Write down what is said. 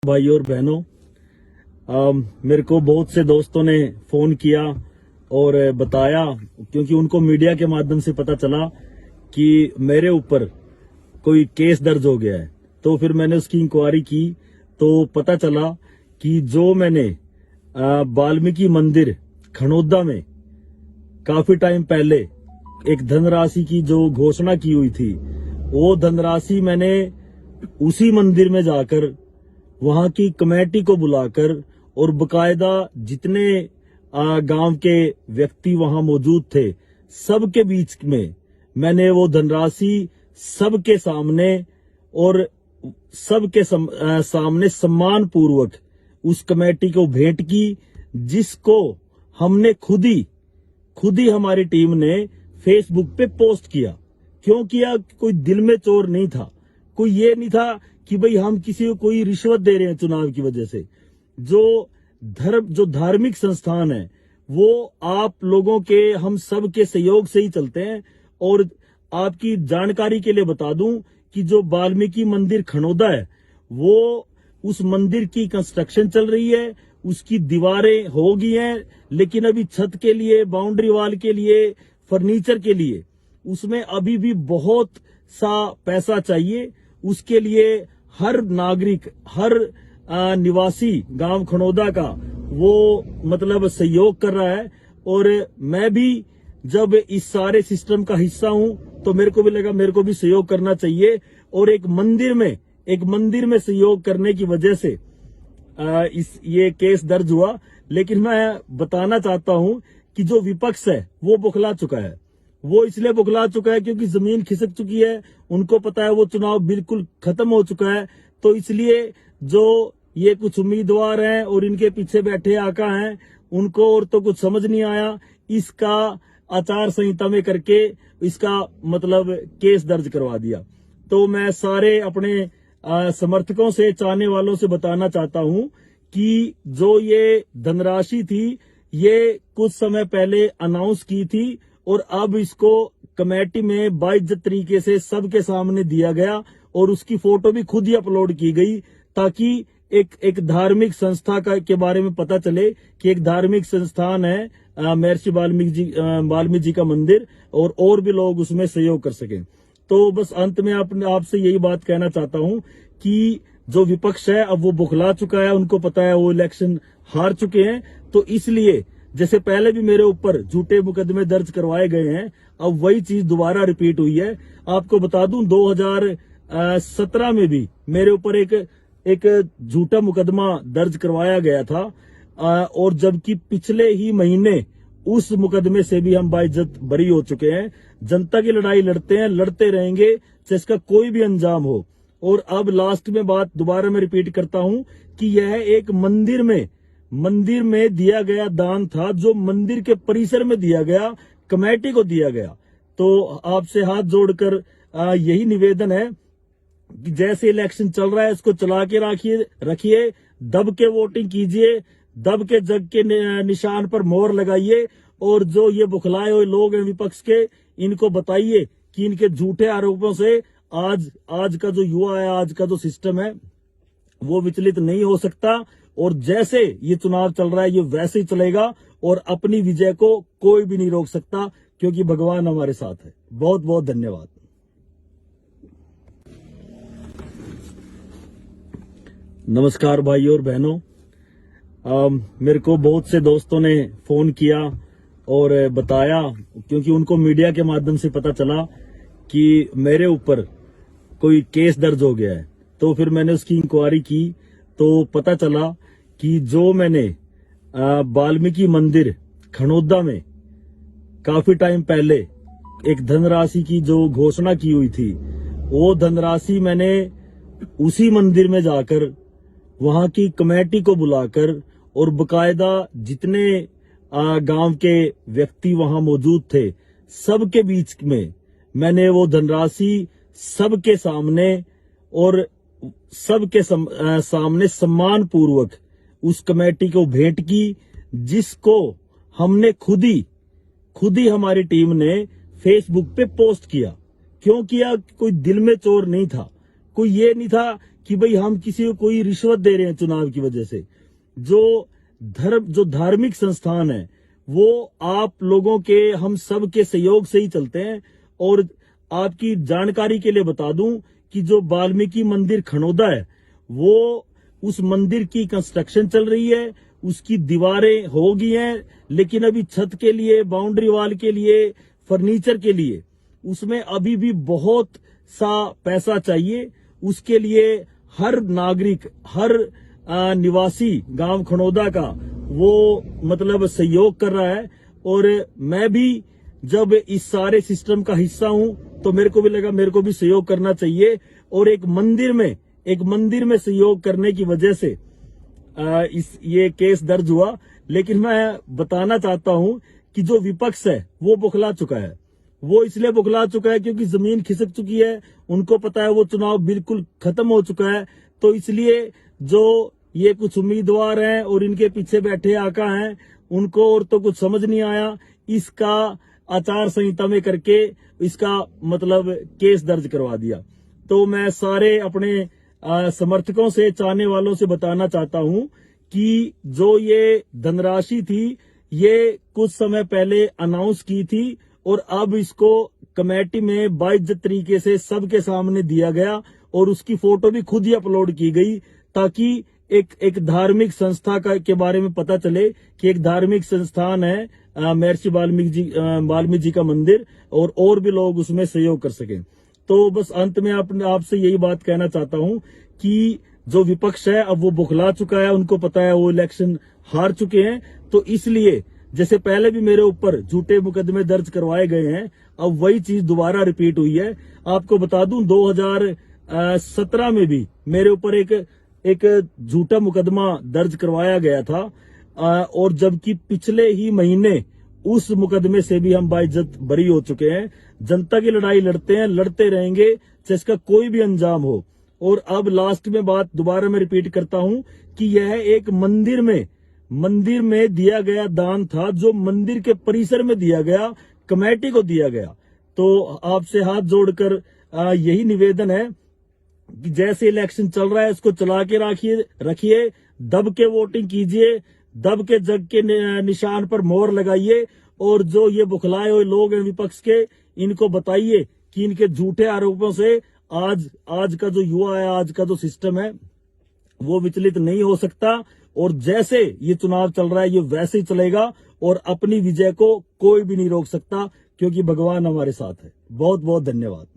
भाई और बहनों, मेरे को बहुत से दोस्तों ने फोन किया और बताया, क्योंकि उनको मीडिया के माध्यम से पता चला कि मेरे ऊपर कोई केस दर्ज हो गया है। तो फिर मैंने उसकी इंक्वायरी की तो पता चला कि जो मैंने वाल्मीकि मंदिर खनौदा में काफी टाइम पहले एक धनराशि की जो घोषणा की हुई थी, वो धनराशि मैंने उसी मंदिर में जाकर वहां की कमेटी को बुलाकर और बकायदा जितने गांव के व्यक्ति वहां मौजूद थे, सबके बीच में मैंने वो धनराशि सबके सामने और सबके सामने सम्मान पूर्वक उस कमेटी को भेंट की, जिसको हमने खुद ही हमारी टीम ने फेसबुक पे पोस्ट किया। क्यों किया? कोई दिल में चोर नहीं था, कोई ये नहीं था कि भाई हम किसी को कोई रिश्वत दे रहे हैं चुनाव की वजह से। जो धार्मिक संस्थान है वो आप लोगों के, हम सब के सहयोग से ही चलते हैं। और आपकी जानकारी के लिए बता दूं कि जो वाल्मीकि मंदिर खनौदा है, वो उस मंदिर की कंस्ट्रक्शन चल रही है, उसकी दीवारें हो गई हैं, लेकिन अभी छत के लिए, बाउंड्री वॉल के लिए, फर्नीचर के लिए उसमें अभी भी बहुत सा पैसा चाहिए। उसके लिए हर नागरिक, हर निवासी गांव खनौदा का वो मतलब सहयोग कर रहा है। और मैं भी जब इस सारे सिस्टम का हिस्सा हूं तो मेरे को भी लगा मेरे को भी सहयोग करना चाहिए। और एक मंदिर में सहयोग करने की वजह से ये केस दर्ज हुआ। लेकिन मैं बताना चाहता हूं कि जो विपक्ष है वो बौखला चुका है। वो इसलिए बौखला चुका है क्योंकि जमीन खिसक चुकी है, उनको पता है वो चुनाव बिल्कुल खत्म हो चुका है। तो इसलिए जो ये कुछ उम्मीदवार हैं और इनके पीछे बैठे आका हैं, उनको और तो कुछ समझ नहीं आया, इसका आचार संहिता में करके इसका मतलब केस दर्ज करवा दिया। तो मैं सारे अपने समर्थकों से, चाहने वालों से बताना चाहता हूं कि जो ये धनराशि थी, ये कुछ समय पहले अनाउंस की थी और अब इसको कमेटी में बाइज्जत तरीके से सबके सामने दिया गया और उसकी फोटो भी खुद ही अपलोड की गई, ताकि एक धार्मिक संस्था के बारे में पता चले कि एक धार्मिक संस्थान है महर्षि वाल्मीकि जी का मंदिर, और भी लोग उसमें सहयोग कर सकें। तो बस अंत में आपसे यही बात कहना चाहता हूं कि जो विपक्ष है अब वो बौखला चुका है, उनको पता है वो इलेक्शन हार चुके हैं। तो इसलिए जैसे पहले भी मेरे ऊपर झूठे मुकदमे दर्ज करवाए गए हैं, अब वही चीज दोबारा रिपीट हुई है। आपको बता दूं 2017 में भी मेरे ऊपर एक झूठा मुकदमा दर्ज करवाया गया था, और जबकि पिछले ही महीने उस मुकदमे से भी हम बाइज्जत बरी हो चुके हैं। जनता की लड़ाई लड़ते हैं, लड़ते रहेंगे, चाहे इसका कोई भी अंजाम हो। और अब लास्ट में बात दोबारा मैं रिपीट करता हूं कि यह एक मंदिर में दिया गया दान था, जो मंदिर के परिसर में दिया गया, कमेटी को दिया गया। तो आपसे हाथ जोड़कर यही निवेदन है कि जैसे इलेक्शन चल रहा है इसको चला के रखिए, दब के वोटिंग कीजिए, दब के जग के निशान पर मोहर लगाइए। और जो ये बुखलाए हुए लोग हैं विपक्ष के, इनको बताइए कि इनके झूठे आरोपों से आज का जो युवा है, आज का जो सिस्टम है, वो विचलित नहीं हो सकता। और जैसे ये चुनाव चल रहा है ये वैसे ही चलेगा, और अपनी विजय को कोई भी नहीं रोक सकता, क्योंकि भगवान हमारे साथ है। बहुत बहुत धन्यवाद। नमस्कार भाई और बहनों, मेरे को बहुत से दोस्तों ने फोन किया और बताया, क्योंकि उनको मीडिया के माध्यम से पता चला कि मेरे ऊपर कोई केस दर्ज हो गया है। तो फिर मैंने उसकी इंक्वायरी की तो पता चला कि जो मैंने वाल्मीकि मंदिर खनौदा में काफी टाइम पहले एक धनराशि की जो घोषणा की हुई थी, वो धनराशि मैंने उसी मंदिर में जाकर वहां की कमेटी को बुलाकर और बकायदा जितने गांव के व्यक्ति वहां मौजूद थे, सबके बीच में मैंने वो धनराशि सबके सामने और सबके सामने सम्मान पूर्वक उस कमेटी को भेंट की, जिसको हमने खुद ही हमारी टीम ने फेसबुक पे पोस्ट किया। क्यों किया? कोई दिल में चोर नहीं था, कोई ये नहीं था कि भाई हम किसी को कोई रिश्वत दे रहे हैं चुनाव की वजह से। जो धार्मिक संस्थान है वो आप लोगों के, हम सब के सहयोग से ही चलते हैं। और आपकी जानकारी के लिए बता दूं कि जो वाल्मीकि मंदिर खनौदा है, वो उस मंदिर की कंस्ट्रक्शन चल रही है, उसकी दीवारें हो गई हैं, लेकिन अभी छत के लिए, बाउंड्री वॉल के लिए, फर्नीचर के लिए उसमें अभी भी बहुत सा पैसा चाहिए। उसके लिए हर नागरिक, हर निवासी गांव खनौदा का वो मतलब सहयोग कर रहा है। और मैं भी जब इस सारे सिस्टम का हिस्सा हूं तो मेरे को भी लगा मेरे को भी सहयोग करना चाहिए। और एक मंदिर में सहयोग करने की वजह से ये केस दर्ज हुआ। लेकिन मैं बताना चाहता हूं कि जो विपक्ष है वो बौखला चुका है। वो इसलिए बौखला चुका है क्योंकि जमीन खिसक चुकी है, उनको पता है वो चुनाव बिल्कुल खत्म हो चुका है। तो इसलिए जो ये कुछ उम्मीदवार हैं और इनके पीछे बैठे आका हैं, उनको और तो कुछ समझ नहीं आया, इसका आचार संहिता में करके इसका मतलब केस दर्ज करवा दिया। तो मैं सारे अपने समर्थकों से, चाहने वालों से बताना चाहता हूं कि जो ये धनराशि थी ये कुछ समय पहले अनाउंस की थी और अब इसको कमेटी में बाइज्जत तरीके से सबके सामने दिया गया और उसकी फोटो भी खुद ही अपलोड की गई, ताकि एक धार्मिक संस्था के बारे में पता चले कि एक धार्मिक संस्थान है महर्षि वाल्मीकि जी का मंदिर, और भी लोग उसमें सहयोग कर सकें। तो बस अंत में आपसे यही बात कहना चाहता हूं कि जो विपक्ष है अब वो बौखला चुका है, उनको पता है वो इलेक्शन हार चुके हैं। तो इसलिए जैसे पहले भी मेरे ऊपर झूठे मुकदमे दर्ज करवाए गए हैं, अब वही चीज दोबारा रिपीट हुई है। आपको बता दूं 2017 में भी मेरे ऊपर एक झूठा मुकदमा दर्ज करवाया गया था, और जबकि पिछले ही महीने उस मुकदमे से भी हम बाइज्जत बरी हो चुके हैं। जनता की लड़ाई लड़ते हैं, लड़ते रहेंगे, चाहे इसका कोई भी अंजाम हो। और अब लास्ट में बात दोबारा मैं रिपीट करता हूं कि यह एक मंदिर में दिया गया दान था, जो मंदिर के परिसर में दिया गया, कमेटी को दिया गया। तो आपसे हाथ जोड़कर यही निवेदन है कि जैसे इलेक्शन चल रहा है इसको चला के रखिए, दब के वोटिंग कीजिए, दब के जग के निशान पर मोहर लगाइए। और जो ये बुखलाए हुए लोग हैं विपक्ष के, इनको बताइए कि इनके झूठे आरोपों से आज का जो युवा है, आज का जो सिस्टम है वो विचलित नहीं हो सकता। और जैसे ये चुनाव चल रहा है ये वैसे ही चलेगा और अपनी विजय को कोई भी नहीं रोक सकता, क्योंकि भगवान हमारे साथ है। बहुत बहुत धन्यवाद।